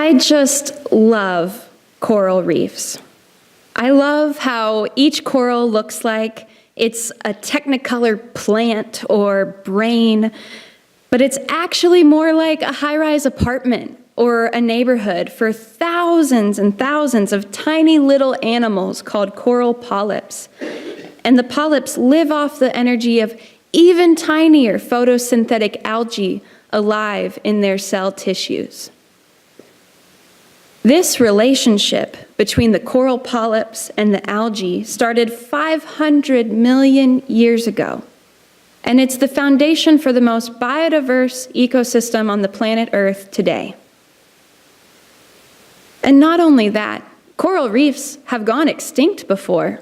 I just love coral reefs. I love how each coral looks like it's a technicolor plant or brain, but it's actually more like a high-rise apartment or a neighborhood for thousands and thousands of tiny little animals called coral polyps. And the polyps live off the energy of even tinier photosynthetic algae alive in their cell tissues. This relationship between the coral polyps and the algae started 500 million years ago, and it's the foundation for the most biodiverse ecosystem on the planet Earth today. And not only that, coral reefs have gone extinct before,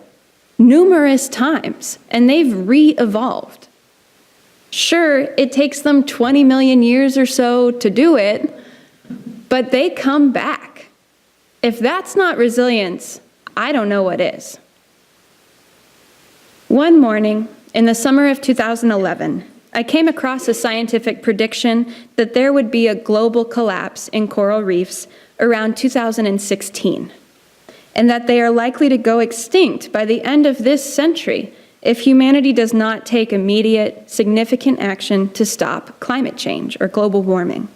numerous times, and they've re-evolved. Sure, it takes them 20 million years or so to do it, but they come back. If that's not resilience, I don't know what is. One morning, in the summer of 2011, I came across a scientific prediction that there would be a global collapse in coral reefs around 2016, and that they are likely to go extinct by the end of this century if humanity does not take immediate, significant action to stop climate change or global warming.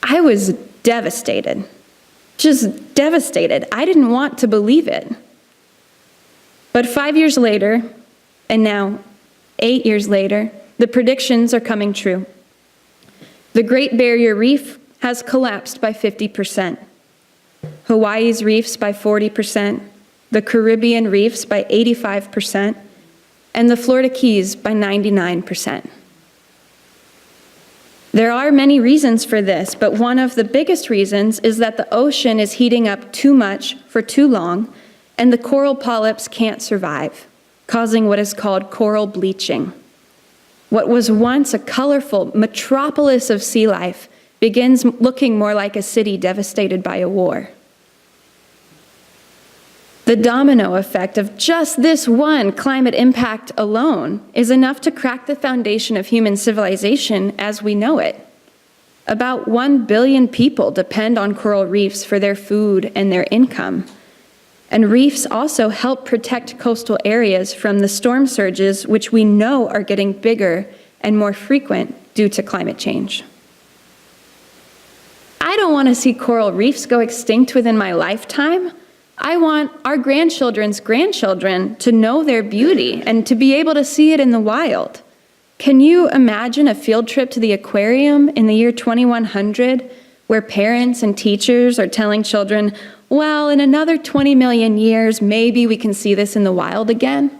I was devastated. Just devastated. I didn't want to believe it. But 5 years later, and now 8 years later, the predictions are coming true. The Great Barrier Reef has collapsed by 50%, Hawaii's reefs by 40%, the Caribbean reefs by 85%, and the Florida Keys by 99%. There are many reasons for this, but one of the biggest reasons is that the ocean is heating up too much for too long, and the coral polyps can't survive, causing what is called coral bleaching. What was once a colorful metropolis of sea life begins looking more like a city devastated by a war. The domino effect of just this one climate impact alone is enough to crack the foundation of human civilization as we know it. About 1 billion people depend on coral reefs for their food and their income. And reefs also help protect coastal areas from the storm surges, which we know are getting bigger and more frequent due to climate change. I don't want to see coral reefs go extinct within my lifetime. I want our grandchildren's grandchildren to know their beauty and to be able to see it in the wild. Can you imagine a field trip to the aquarium in the year 2100 where parents and teachers are telling children, well, in another 20 million years, maybe we can see this in the wild again?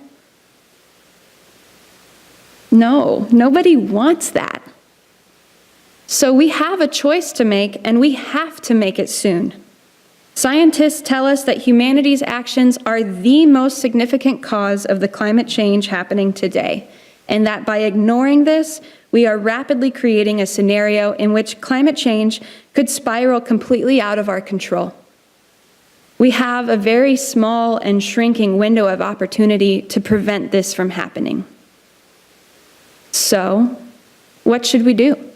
No, nobody wants that. So we have a choice to make, and we have to make it soon. Scientists tell us that humanity's actions are the most significant cause of the climate change happening today, and that by ignoring this, we are rapidly creating a scenario in which climate change could spiral completely out of our control. We have a very small and shrinking window of opportunity to prevent this from happening. So, what should we do?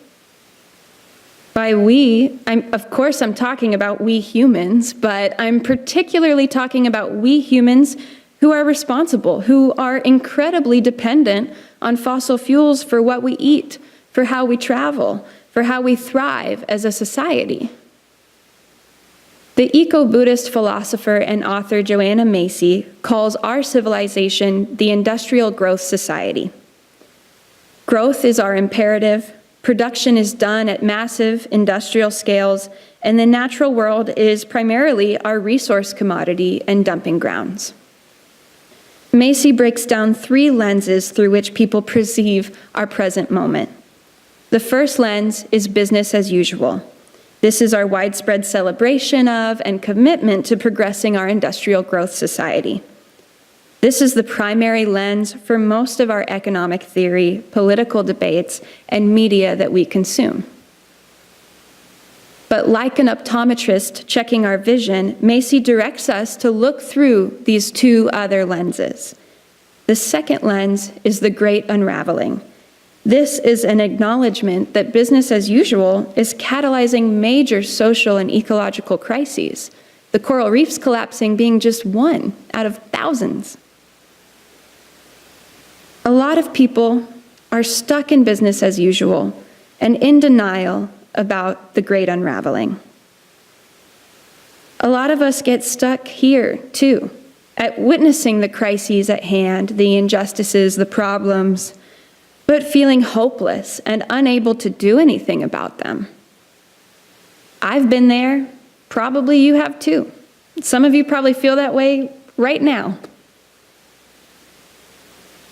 By we, of course I'm talking about we humans, but I'm particularly talking about we humans who are responsible, who are incredibly dependent on fossil fuels for what we eat, for how we travel, for how we thrive as a society. The eco-Buddhist philosopher and author Joanna Macy calls our civilization the industrial growth society. Growth is our imperative. Production is done at massive industrial scales, and the natural world is primarily our resource commodity and dumping grounds. Macy breaks down 3 lenses through which people perceive our present moment. The first lens is business as usual. This is our widespread celebration of and commitment to progressing our industrial growth society. This is the primary lens for most of our economic theory, political debates, and media that we consume. But like an optometrist checking our vision, Macy directs us to look through these 2 other lenses. The second lens is the great unraveling. This is an acknowledgement that business as usual is catalyzing major social and ecological crises, the coral reefs collapsing being just one out of thousands. A lot of people are stuck in business as usual and in denial about the great unraveling. A lot of us get stuck here, too, at witnessing the crises at hand, the injustices, the problems, but feeling hopeless and unable to do anything about them. I've been there. Probably you have too. Some of you probably feel that way right now.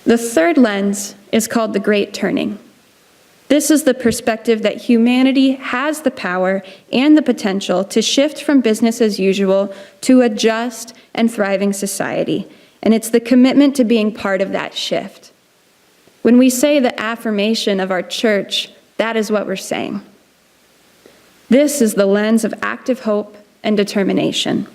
The third lens is called the Great Turning. This is the perspective that humanity has the power and the potential to shift from business as usual to a just and thriving society, and it's the commitment to being part of that shift. When we say the affirmation of our church, that is what we're saying. This is the lens of active hope and determination.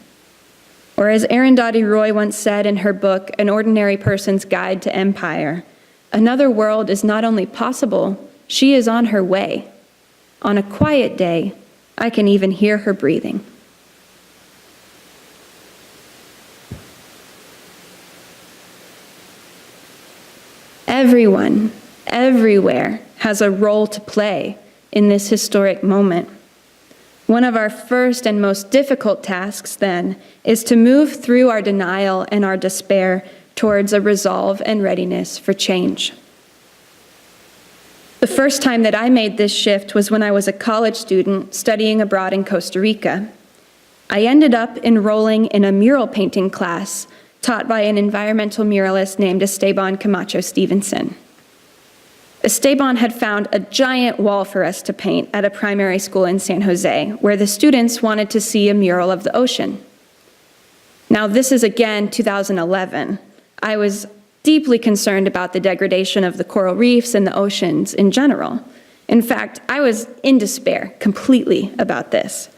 Or as Arundhati Roy once said in her book, An Ordinary Person's Guide to Empire, another world is not only possible, she is on her way. On a quiet day, I can even hear her breathing. Everyone, everywhere, has a role to play in this historic moment. One of our first and most difficult tasks, then, is to move through our denial and our despair towards a resolve and readiness for change. The first time that I made this shift was when I was a college student studying abroad in Costa Rica. I ended up enrolling in a mural painting class taught by an environmental muralist named Esteban Camacho Stevenson. Esteban had found a giant wall for us to paint at a primary school in San Jose, where the students wanted to see a mural of the ocean. Now, this is again 2011. I was deeply concerned about the degradation of the coral reefs and the oceans in general. In fact, I was in despair completely about this.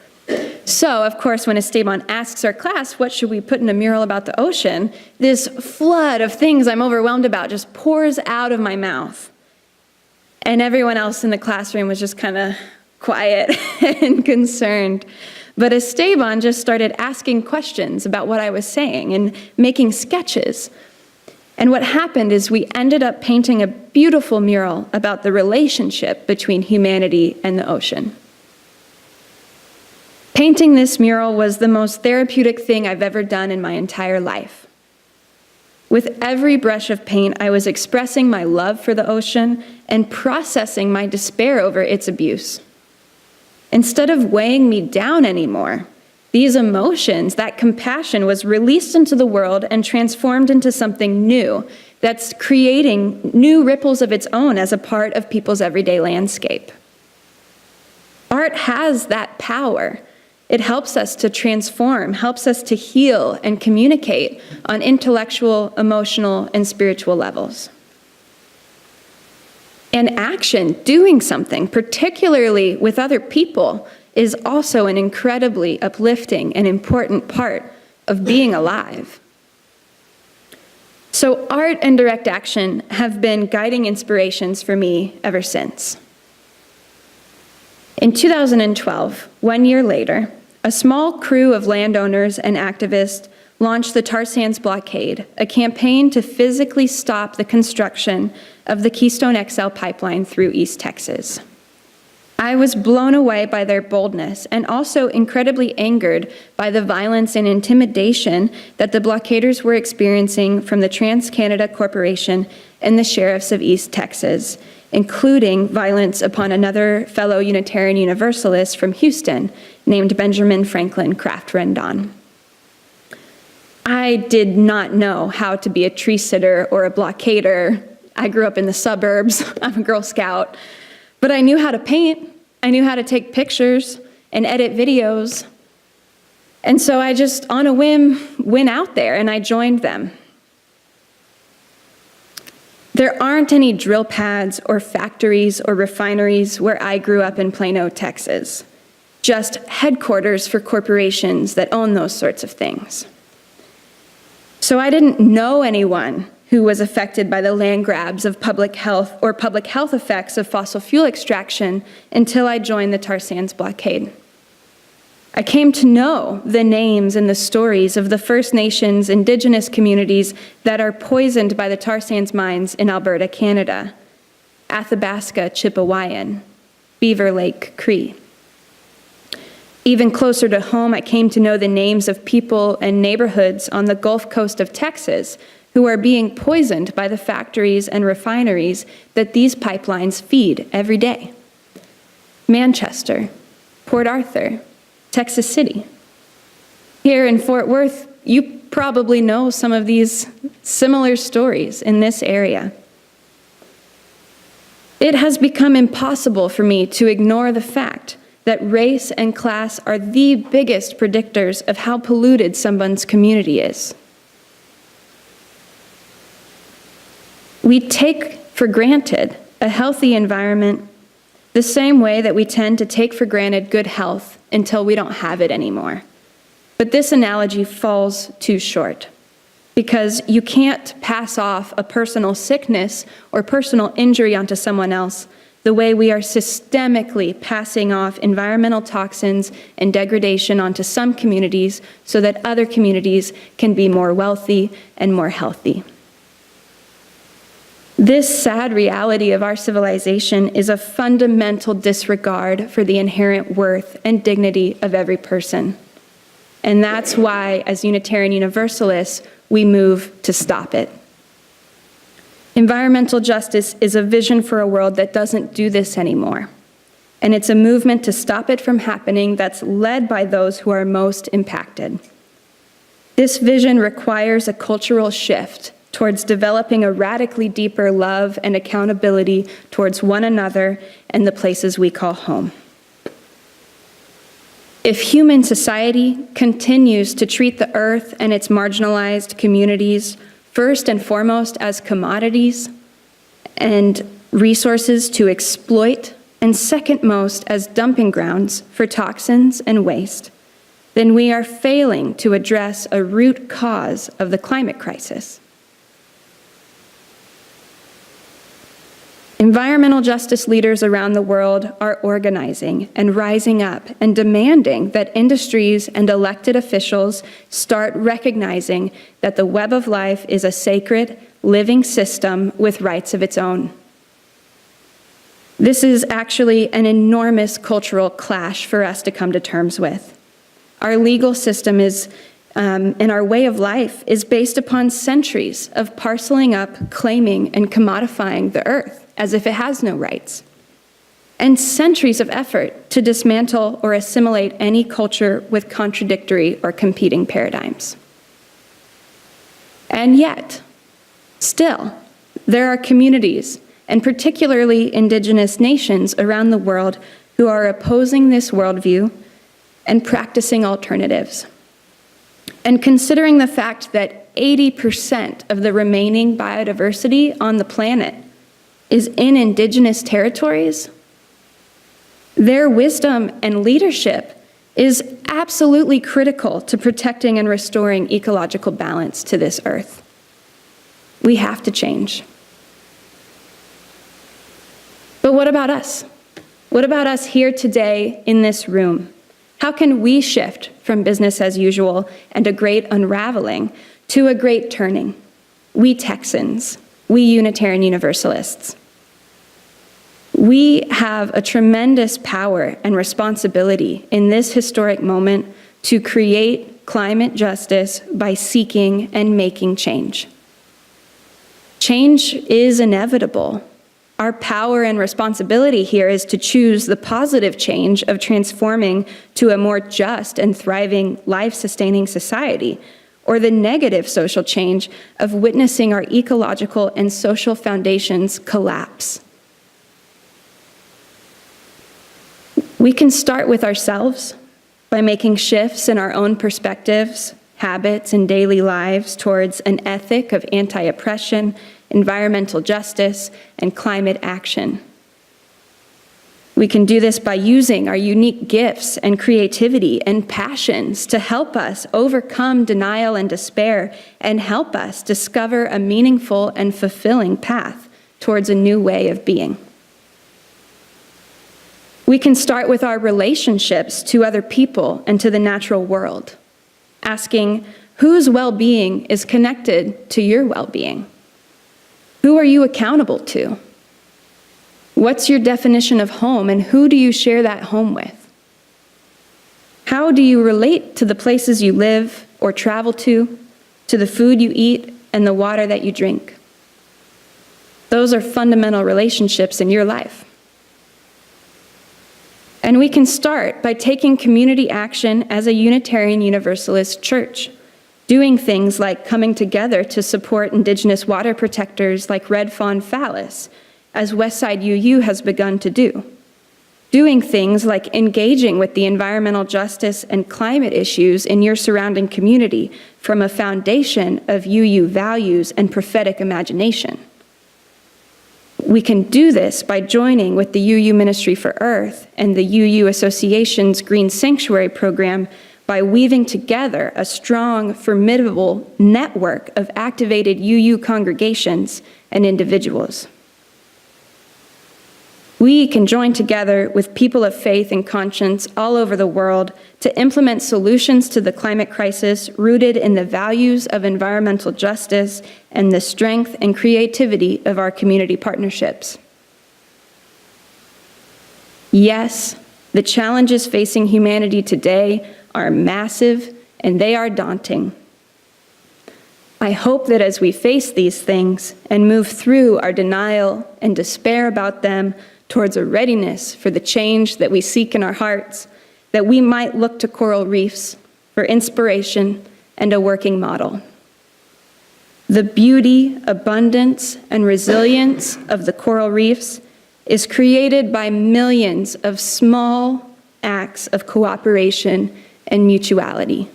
So, of course, when Esteban asks our class, what should we put in a mural about the ocean, this flood of things I'm overwhelmed about just pours out of my mouth. And everyone else in the classroom was just kind of quiet and concerned. But Esteban just started asking questions about what I was saying and making sketches. And what happened is we ended up painting a beautiful mural about the relationship between humanity and the ocean. Painting this mural was the most therapeutic thing I've ever done in my entire life. With every brush of paint, I was expressing my love for the ocean and processing my despair over its abuse. Instead of weighing me down anymore, these emotions, that compassion, was released into the world and transformed into something new that's creating new ripples of its own as a part of people's everyday landscape. Art has that power. It helps us to transform, helps us to heal and communicate on intellectual, emotional, and spiritual levels. And action, doing something, particularly with other people, is also an incredibly uplifting and important part of being alive. So art and direct action have been guiding inspirations for me ever since. In 2012, 1 year later, a small crew of landowners and activists launched the Tar Sands Blockade, a campaign to physically stop the construction of the Keystone XL pipeline through East Texas. I was blown away by their boldness and also incredibly angered by the violence and intimidation that the blockaders were experiencing from the Trans-Canada Corporation and the sheriffs of East Texas, including violence upon another fellow Unitarian Universalist from Houston named Benjamin Franklin Kraft Rendon. I did not know how to be a tree sitter or a blockader. I grew up in the suburbs. I'm a Girl Scout. But I knew how to paint. I knew how to take pictures and edit videos. And so I just, on a whim, went out there and I joined them. There aren't any drill pads or factories or refineries where I grew up in Plano, Texas. Just headquarters for corporations that own those sorts of things. So I didn't know anyone who was affected by the land grabs of public health or public health effects of fossil fuel extraction until I joined the tar sands blockade. I came to know the names and the stories of the First Nations Indigenous communities that are poisoned by the tar sands mines in Alberta, Canada, Athabasca Chipewyan, Beaver Lake Cree. Even closer to home, I came to know the names of people and neighborhoods on the Gulf Coast of Texas who are being poisoned by the factories and refineries that these pipelines feed every day. Manchester, Port Arthur, Texas City. Here in Fort Worth, you probably know some of these similar stories in this area. It has become impossible for me to ignore the fact that race and class are the biggest predictors of how polluted someone's community is. We take for granted a healthy environment the same way that we tend to take for granted good health until we don't have it anymore. But this analogy falls too short because you can't pass off a personal sickness or personal injury onto someone else the way we are systemically passing off environmental toxins and degradation onto some communities so that other communities can be more wealthy and more healthy. This sad reality of our civilization is a fundamental disregard for the inherent worth and dignity of every person. And that's why, as Unitarian Universalists, we move to stop it. Environmental justice is a vision for a world that doesn't do this anymore. And it's a movement to stop it from happening that's led by those who are most impacted. This vision requires a cultural shift towards developing a radically deeper love and accountability towards one another and the places we call home. If human society continues to treat the earth and its marginalized communities first and foremost as commodities and resources to exploit, and second most as dumping grounds for toxins and waste, then we are failing to address a root cause of the climate crisis. Environmental justice leaders around the world are organizing and rising up and demanding that industries and elected officials start recognizing that the web of life is a sacred, living system with rights of its own. This is actually an enormous cultural clash for us to come to terms with. Our legal system is and our way of life is based upon centuries of parceling up, claiming, and commodifying the earth as if it has no rights, and centuries of effort to dismantle or assimilate any culture with contradictory or competing paradigms. And yet, still, there are communities, and particularly indigenous nations around the world, who are opposing this worldview and practicing alternatives. And considering the fact that 80% of the remaining biodiversity on the planet is in indigenous territories, their wisdom and leadership is absolutely critical to protecting and restoring ecological balance to this earth. We have to change. But what about us? What about us here today in this room? How can we shift from business as usual and a great unraveling to a great turning? We Texans, we Unitarian Universalists. We have a tremendous power and responsibility in this historic moment to create climate justice by seeking and making change. Change is inevitable. Our power and responsibility here is to choose the positive change of transforming to a more just and thriving, life-sustaining society, or the negative social change of witnessing our ecological and social foundations collapse. We can start with ourselves by making shifts in our own perspectives, habits, and daily lives towards an ethic of anti-oppression, environmental justice, and climate action. We can do this by using our unique gifts and creativity and passions to help us overcome denial and despair and help us discover a meaningful and fulfilling path towards a new way of being. We can start with our relationships to other people and to the natural world, asking whose well-being is connected to your well-being? Who are you accountable to? What's your definition of home, and who do you share that home with? How do you relate to the places you live or travel to the food you eat, and the water that you drink? Those are fundamental relationships in your life. And we can start by taking community action as a Unitarian Universalist church, doing things like coming together to support Indigenous water protectors like Red Fawn Phallus, as Westside UU has begun to do. Doing things like engaging with the environmental justice and climate issues in your surrounding community from a foundation of UU values and prophetic imagination. We can do this by joining with the UU Ministry for Earth and the UU Association's Green Sanctuary program by weaving together a strong, formidable network of activated UU congregations and individuals. We can join together with people of faith and conscience all over the world to implement solutions to the climate crisis rooted in the values of environmental justice and the strength and creativity of our community partnerships. Yes, the challenges facing humanity today are massive and they are daunting. I hope that as we face these things and move through our denial and despair about them towards a readiness for the change that we seek in our hearts, that we might look to coral reefs for inspiration and a working model. The beauty, abundance, and resilience of the coral reefs is created by millions of small acts of cooperation and mutuality.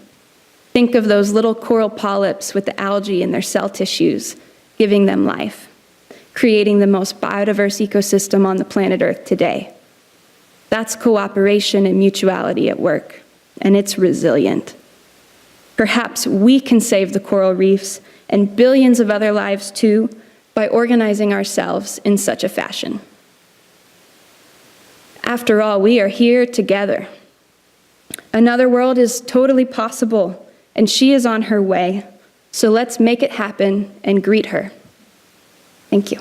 Think of those little coral polyps with the algae in their cell tissues, giving them life, creating the most biodiverse ecosystem on the planet Earth today. That's cooperation and mutuality at work, and it's resilient. Perhaps we can save the coral reefs and billions of other lives too by organizing ourselves in such a fashion. After all, we are here together. Another world is totally possible, and she is on her way. So let's make it happen and greet her. Thank you.